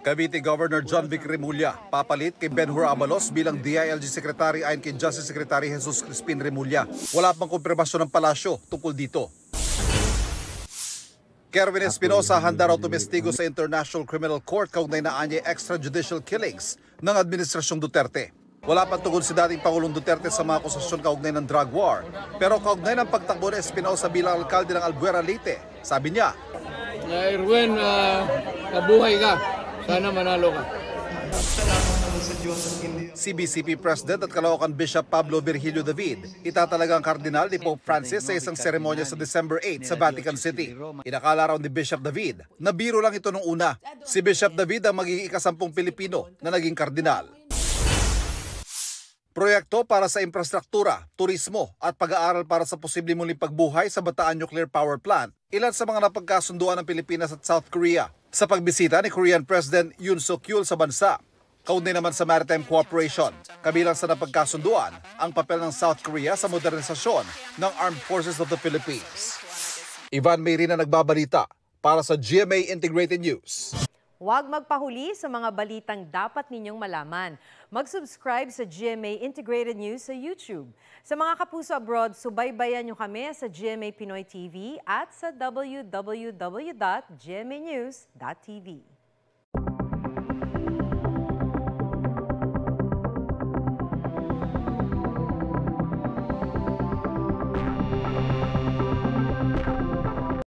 Cavite Governor John Vic Remulla papalit kay Benhur Abalos bilang DILG Secretary ayon kay Justice Secretary Jesus Crispin Remulla. Wala pang kumpirmasyon ng palasyo tungkol dito. Kerwin Espinosa handa raw tumestigo sa International Criminal Court kaugnay na anya extrajudicial killings ng Administrasyong Duterte. Wala pang tugon si dating Pangulong Duterte sa mga akusasyon kaugnay ng drug war. Pero kaugnay ng pagtakbo ni Espinosa bilang alkalde ng Albuera, Leyte, sabi niya, Erwin, mabuhay ka. Sana manalo ka. CBCP President at Caloocan Bishop Pablo Virgilio David itatalaga ang kardinal ni Pope Francis sa isang seremonya sa December 8 sa Vatican City. Inakala raw ni Bishop David na biro lang ito nung una. Si Bishop David ang magiging ikasampung Pilipino na naging kardinal. Proyekto para sa infrastruktura, turismo at pag-aaral para sa posibleng muling pagbuhay sa Bataan Nuclear Power Plant. Ilan sa mga napagkasunduan ng Pilipinas at South Korea sa pagbisita ni Korean President Yoon Suk-yeol sa bansa. Kaugnay naman sa Maritime Cooperation, kabilang sa napagkasunduan ang papel ng South Korea sa modernisasyon ng Armed Forces of the Philippines. Ivan Mayrina nagbabalita para sa GMA Integrated News. Huwag magpahuli sa mga balitang dapat ninyong malaman. Mag-subscribe sa GMA Integrated News sa YouTube. Sa mga kapuso abroad, subaybayan nyo kami sa GMA Pinoy TV at sa www.gmanews.tv.